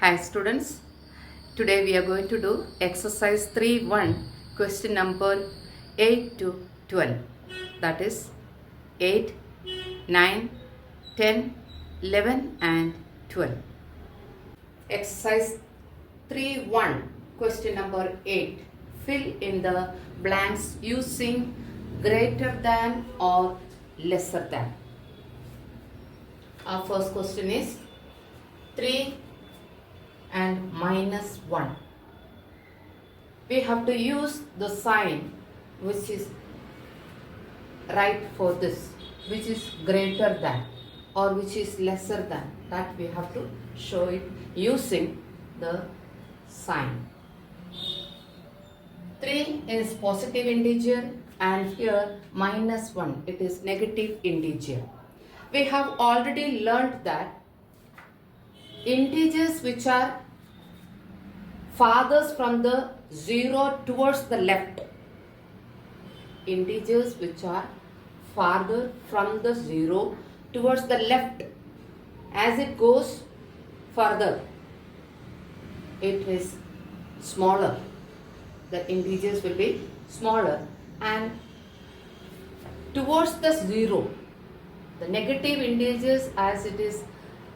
Hi students, today we are going to do exercise 3.1 question number 8 to 12, that is 8, 9, 10, 11 and 12. Exercise 3.1 question number 8, fill in the blanks using greater than or lesser than. Our first question is 3 and minus 1. We have to use the sign which is right for this, which is greater than or which is lesser than. That we have to show it using the sign. 3 is positive integer and here minus 1, it is negative integer. We have already learnt that integers which are farthest from the 0 towards the left, integers which are farther from the 0 towards the left, as it goes further, it is smaller. The integers will be smaller, and towards the 0, the negative integers, as it is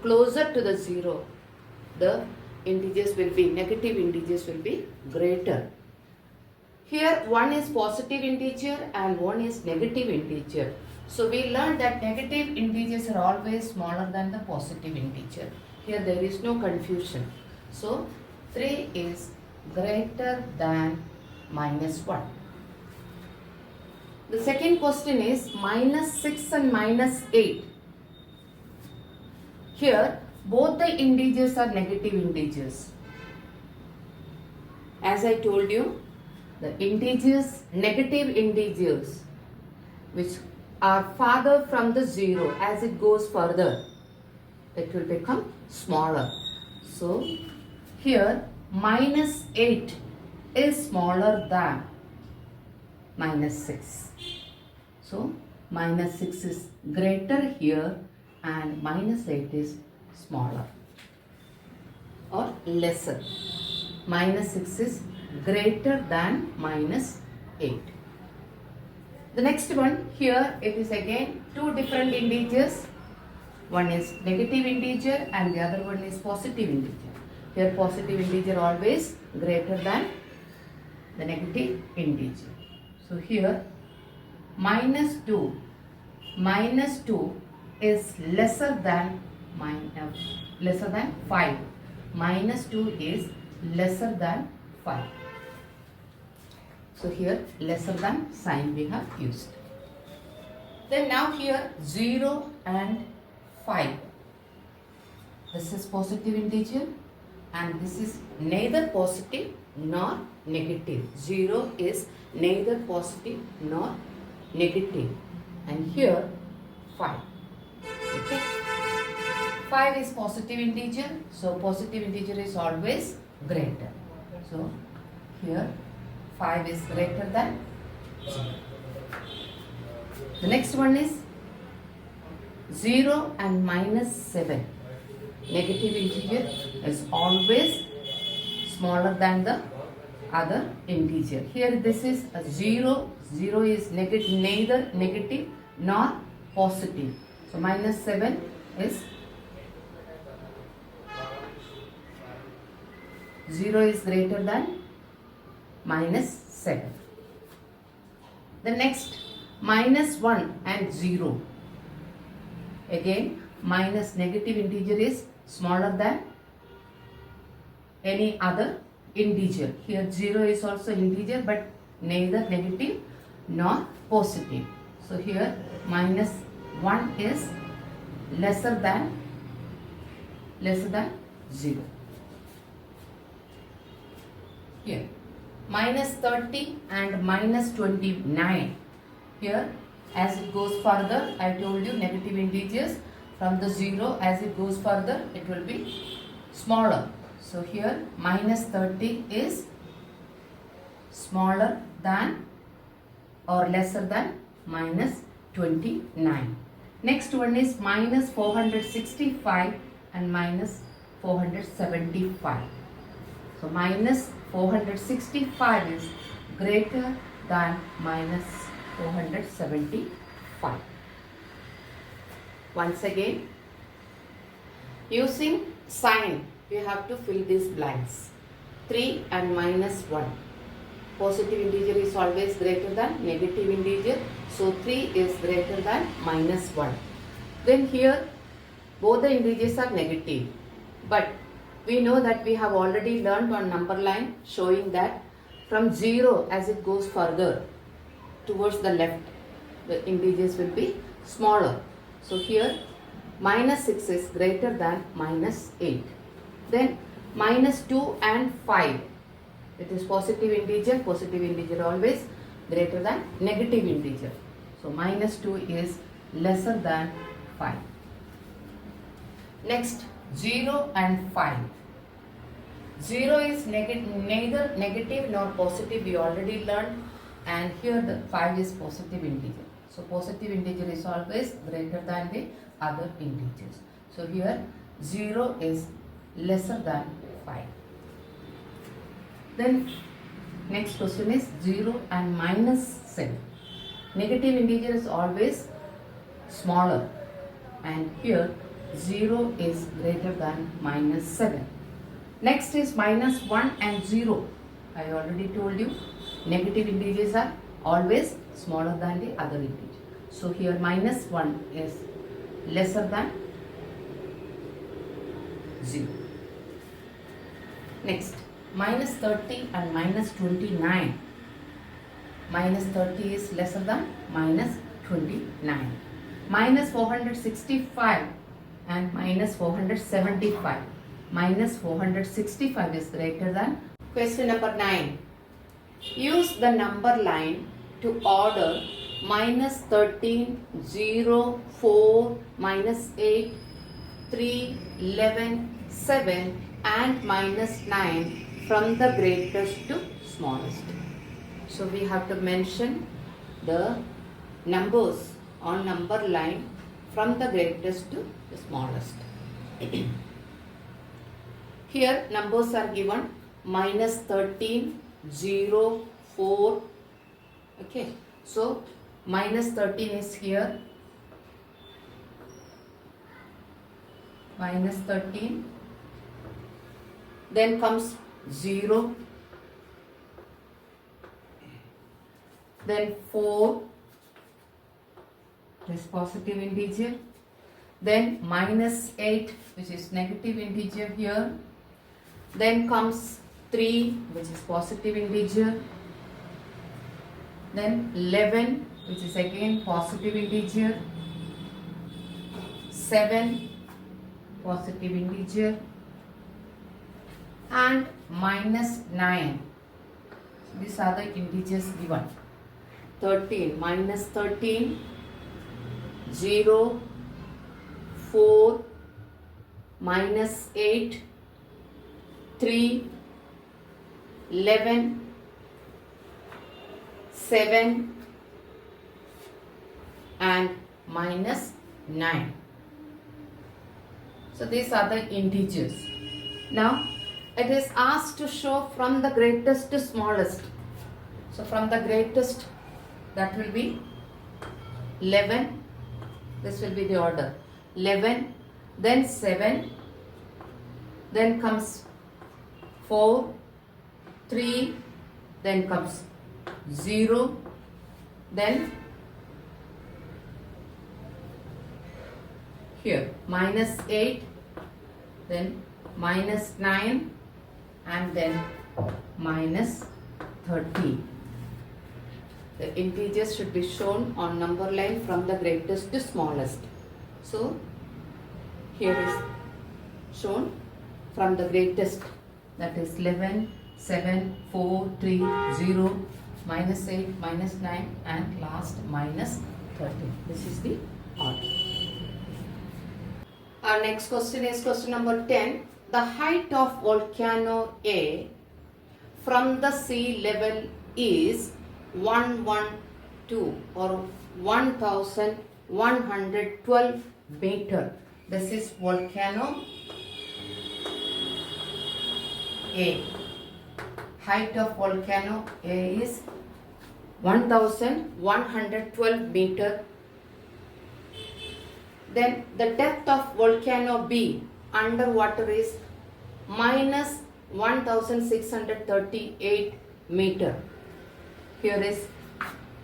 closer to the 0, the integers will be, negative integers will be greater. Here one is positive integer and one is negative integer. So we learned that negative integers are always smaller than the positive integer. Here there is no confusion. So 3 is greater than minus 1. The second question is minus 6 and minus 8. Here both the integers are negative integers. As I told you, the integers, negative integers which are farther from the 0, as it goes further, it will become smaller. So here minus 8 is smaller than minus 6. So minus 6 is greater here and minus 8 is smaller or lesser. Minus 6 is greater than minus 8. The next one, here it is again two different integers. One is negative integer and the other one is positive integer. Here positive integer always greater than the negative integer. So here minus 2 is lesser than 5. Minus 2 is lesser than 5. So here lesser than sign we have used. Then now here 0 and 5. This is positive integer and this is neither positive nor negative. 0 is neither positive nor negative. And here 5. Okay. 5 is positive integer, so positive integer is always greater. So here 5 is greater than 0. The next one is 0 and minus 7. Negative integer is always smaller than the other integer. Here this is a 0. 0 is neither negative nor positive. So minus 7 is 0 is greater than minus 7. The next minus 1 and 0. Again minus negative integer is smaller than any other integer. Here 0 is also integer but neither negative nor positive. So here minus 1 is lesser than 0. Here minus 30 and minus 29. Here as it goes further, I told you negative integers from the 0, as it goes further it will be smaller. So here minus 30 is smaller than or lesser than minus 29. Next one is minus 465 and minus 475. So minus 465 is greater than minus 475. Once again, using sign, you have to fill these blanks. 3 and minus 1. Positive integer is always greater than negative integer. So 3 is greater than minus 1. Then here both the integers are negative. But we know that we have already learned on number line showing that from 0 as it goes further towards the left, the integers will be smaller. So here minus 6 is greater than minus 8. Then minus 2 and 5. It is positive integer always greater than negative integer. So minus 2 is lesser than 5. Next, 0 and 5. 0 is neither negative nor positive, we already learned, and here the 5 is positive integer. So positive integer is always greater than the other integers. So here 0 is lesser than 5. Then next question is 0 and minus 7. Negative integer is always smaller, and here 0 is greater than minus 7. Next is minus 1 and 0. I already told you negative integers are always smaller than the other integer. So here minus 1 is lesser than 0. Next, minus 30 and minus 29. Minus 30 is lesser than minus 29. Minus 465 and minus 475. Minus 465 is greater than. Question number 9. Use the number line to order minus 13, 0, 4, minus 8, 3, 11, 7 and minus 9 from the greatest to smallest. So we have to mention the numbers on number line from the greatest to the smallest. Here numbers are given minus 13, 0, 4. Okay, so minus 13 is here. Minus 13. Then comes 0. Then 4. This positive integer. Then minus 8, which is negative integer here. Then comes 3, which is positive integer. Then 11, which is again positive integer. 7, positive integer. And minus 9. So these are the integers given. 13, minus 13, 0, 4, minus 8, 3, 11, 7 and minus 9. So these are the integers. Now it is asked to show from the greatest to smallest. So from the greatest, that will be 11. This will be the order. 11, then 7, then comes 4, 3, then comes 0, then here minus 8, then minus 9 and then minus 13. The integers should be shown on number line from the greatest to smallest. So here is shown from the greatest, that is 11, 7, 4, 3, 0, minus 8, minus 9 and last minus 13. This is the order. Our next question is question number 10. The height of volcano A from the sea level is 112 or 1112 meter. This is volcano A. Height of volcano A is 1112 meter. Then the depth of volcano B underwater is minus 1638 meter. Here is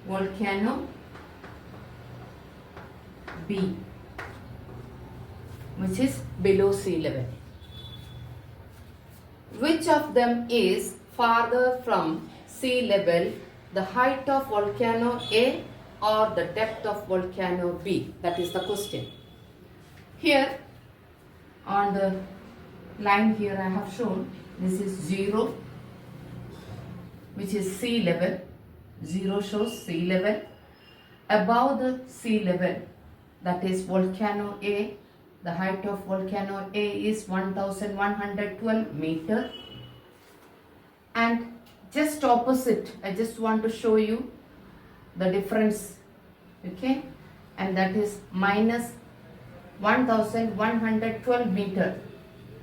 volcano B, which is below sea level. Which of them is farther from sea level, the height of volcano A or the depth of volcano B? That is the question. Here on the line here I have shown, this is 0, which is sea level. 0 shows sea level. Above the sea level, that is volcano A, the height of volcano A is 1112 meter. And just opposite, I just want to show you the difference, okay, and that is minus 1112 meter,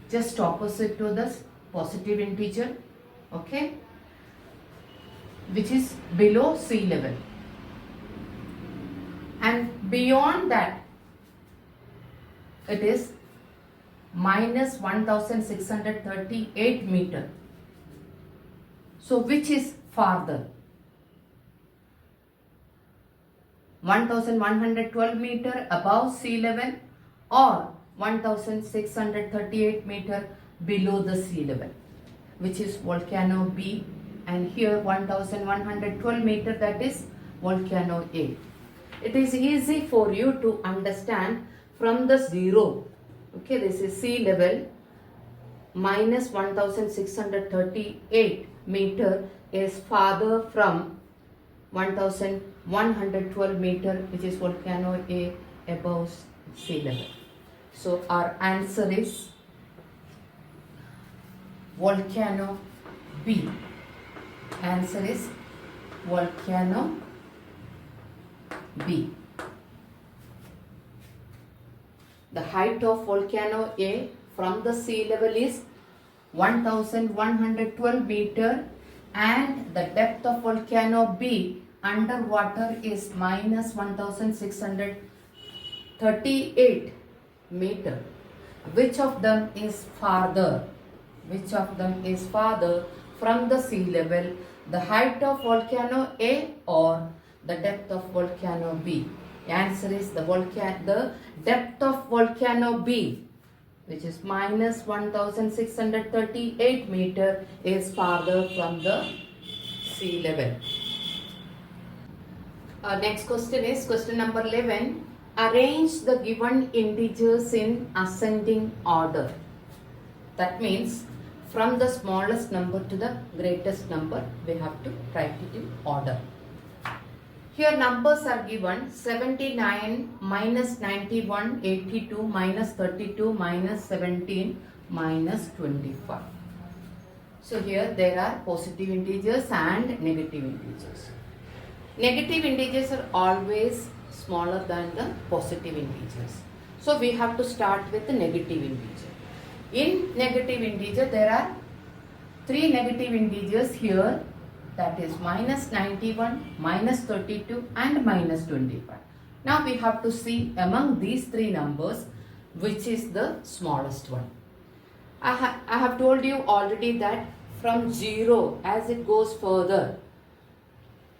just opposite to this positive integer, okay, which is below sea level. And beyond that, it is minus 1638 meter. So which is farther? 1112 meter above sea level or 1638 meter below the sea level, which is volcano B, and here 1112 meter, that is volcano A. It is easy for you to understand from the 0, okay, this is sea level, minus 1638 meter is farther from 1112 meter, which is volcano A, above sea level. So our answer is volcano B. Answer is volcano B. The height of volcano A from the sea level is 1112 meter and the depth of volcano B underwater is minus 1638 meter. Which of them is farther? Which of them is farther from the sea level, the height of volcano A or the depth of volcano B? The answer is the depth of volcano B, which is minus 1638 meter, is farther from the sea level. Next question is question number 11. Arrange the given integers in ascending order. That means from the smallest number to the greatest number, we have to write it in order. Here numbers are given: 79 minus 91, 82 minus 32 minus 17 minus 25. So here there are positive integers and negative integers. Negative integers are always smaller than the positive integers. So we have to start with the negative integer. In negative integer there are 3 negative integers here, that is minus 91, minus 32 and minus 25. Now we have to see among these 3 numbers which is the smallest one. I have told you already that from 0 as it goes further,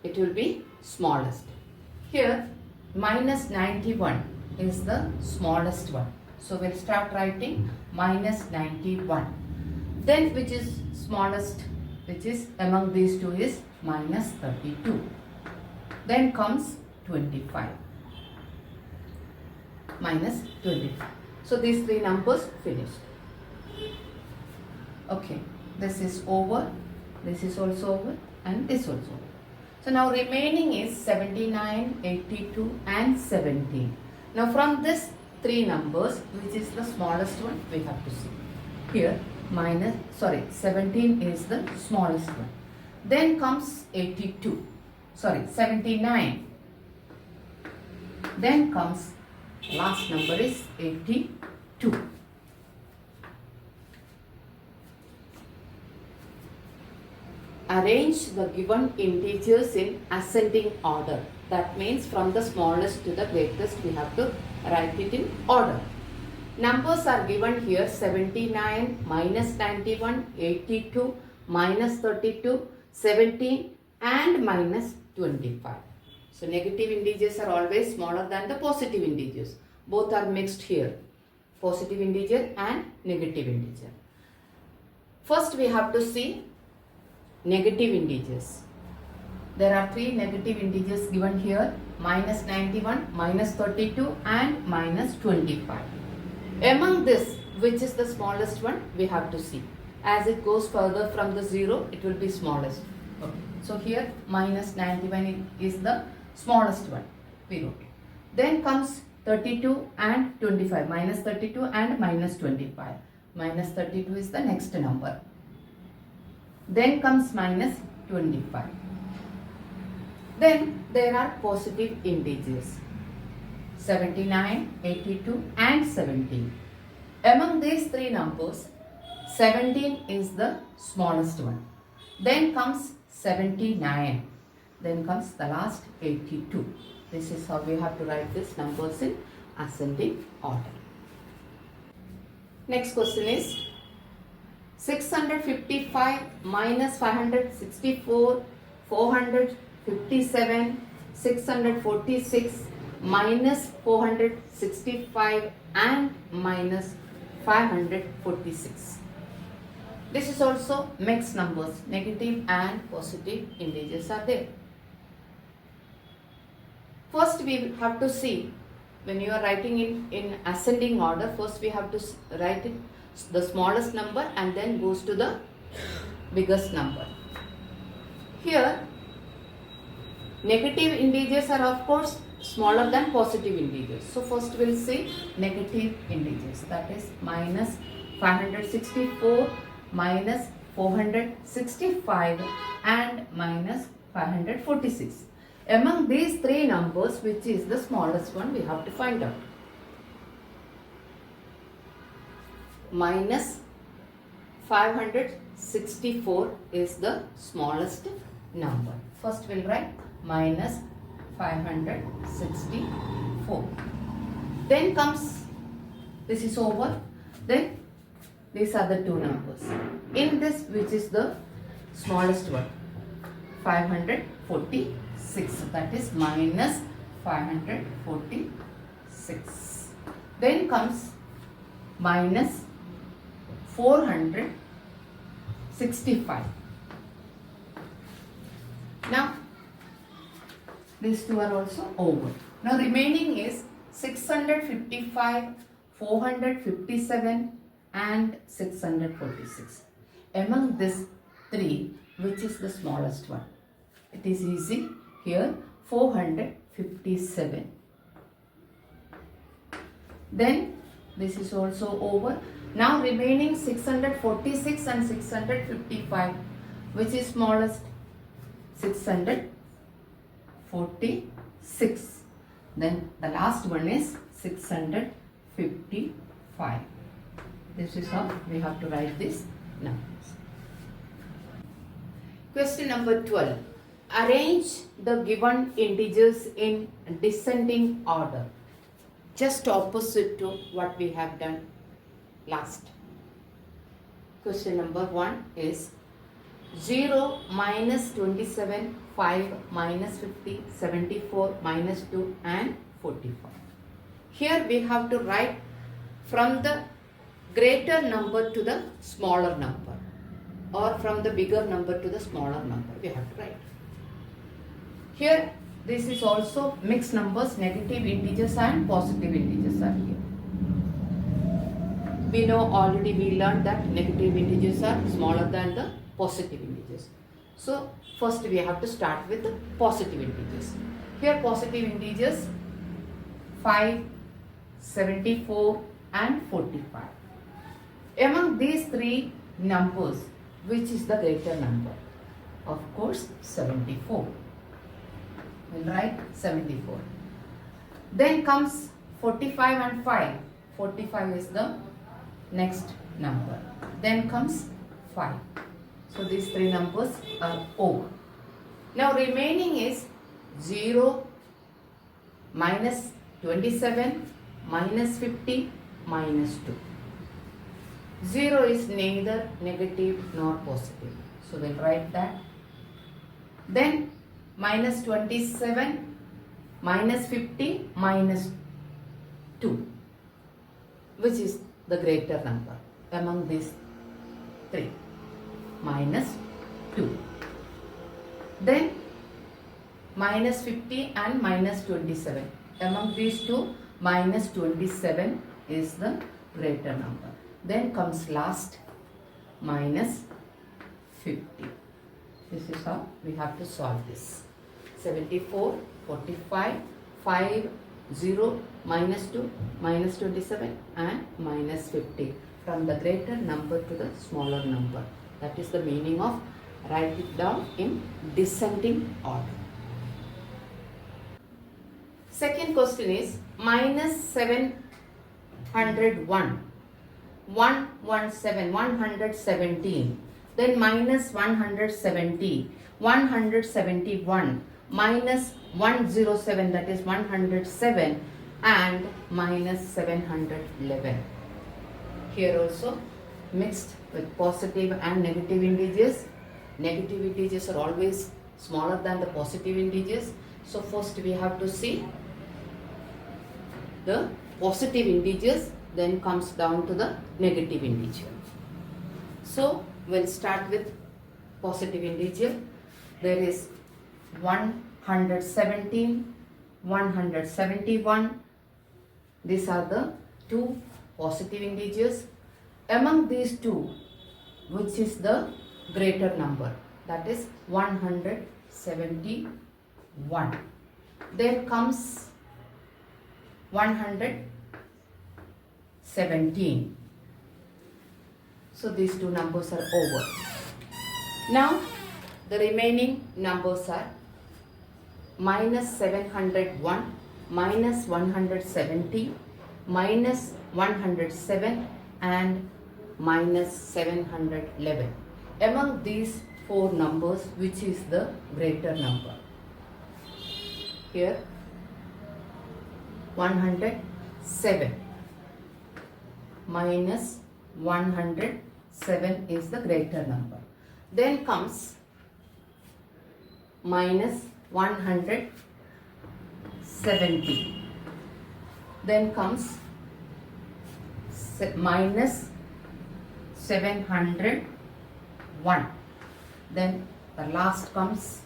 it will be smallest. Here minus 91 is the smallest one. So we'll start writing minus 91. Then which is smallest, which is among these two, is minus 32. Then comes 25. Minus 25. So these 3 numbers finished. Okay, this is over, this is also over, and this also over. So now remaining is 79, 82 and 17. Now from this 3 numbers, which is the smallest one, we have to see. Here 17 is the smallest one. Then comes 79. Then comes last number is 82. arrange the given integers in ascending order. That means from the smallest to the greatest we have to write it in order. Numbers are given here: 79, minus 91, 82, minus 32, 17 and minus 25. So negative integers are always smaller than the positive integers. Both are mixed here, positive integer and negative integer. First we have to see negative integers. There are three negative integers given here: minus 91, minus 32 and minus 25. Among this, which is the smallest one, we have to see. As it goes further from the 0, it will be smallest. Okay. So here minus 91 is the smallest one. We wrote. Then comes 32 and 25. Minus 32 and minus 25. Minus 32 is the next number. Then comes minus 25. Then there are positive integers: 79, 82 and 17. Among these three numbers, 17 is the smallest one. Then comes 79. Then comes the last 82. This is how we have to write these numbers in ascending order. Next question is 655 minus 564, 457, 646, minus 465 and minus 546. This is also mixed numbers. Negative and positive integers are there. First we have to see, when you are writing in ascending order, first we have to write it the smallest number and then goes to the biggest number. Here negative integers are of course smaller than positive integers. So first we'll see negative integers, that is minus 564, minus 465 and minus 546. Among these three numbers, which is the smallest one, we have to find out. Minus 564 is the smallest number. First we'll write minus 564. Then comes, this is over. Then these are the two numbers. In this, which is the smallest one? 546. That is minus 546. Then comes minus 465. Now these two are also over. Now remaining is 655, 457 and 646. Among these three, which is the smallest one? It is easy. Here 457. Then this is also over. Now remaining 646 and 655. Which is smallest? 646. Then the last one is 655. This is how we have to write these numbers. Question number 12. Arrange the given integers in descending order. Just opposite to what we have done last. Question number 1 is 0, minus 27, 5, minus 50, 74, minus 2 and 45. Here we have to write from the greater number to the smaller number, or from the bigger number to the smaller number we have to write. Here this is also mixed numbers, negative integers and positive integers are here. We know already, we learned that negative integers are smaller than the positive integers. So first we have to start with the positive integers. Here positive integers 5, 74 and 45. Among these three numbers, which is the greater number? Of course 74. We'll write 74. Then comes 45 and 5. 45 is the next number. Then comes 5. So these three numbers are over. Now remaining is 0, minus 27, minus 50, minus 2. 0 is neither negative nor positive. So we'll write that. Then minus 27, minus 50, minus 2. Which is the greater number among these three? Minus 2. Then minus 50 and minus 27. Among these two, minus 27 is the greater number. Then comes last, minus 50. This is how we have to solve this. 74, 45, 5, 0, minus 2, minus 27 and minus 50. From the greater number to the smaller number. That is the meaning of write it down in descending order. Second question is minus 701. 117, then minus 170, 171, minus 107, that is 107, and minus 711. Here also mixed with positive and negative integers. Negative integers are always smaller than the positive integers. So first we have to see the positive integers, then comes down to the negative integer. So we'll start with positive integer. There is 117, 171. These are the two positive integers. Among these two, which is the greater number? That is 171. Then comes 117. So these two numbers are over. Now the remaining numbers are minus 701, minus 170, minus 107 and minus 711. Among these four numbers, which is the greater number? Here 107 minus 107 is the greater number. Then comes minus 170. Then comes minus 701. Then the last comes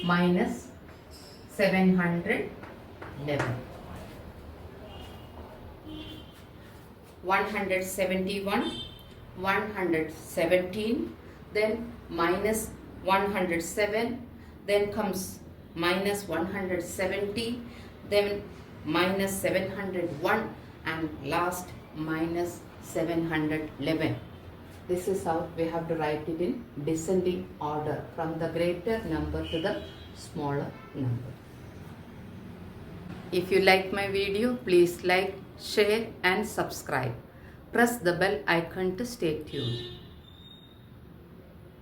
minus 711. 171, 117, then minus 107, then comes minus 170, then minus 701 and last minus 711. This is how we have to write it in descending order from the greater number to the smaller number. If you like my video, please like, share and subscribe. Press the bell icon to stay tuned.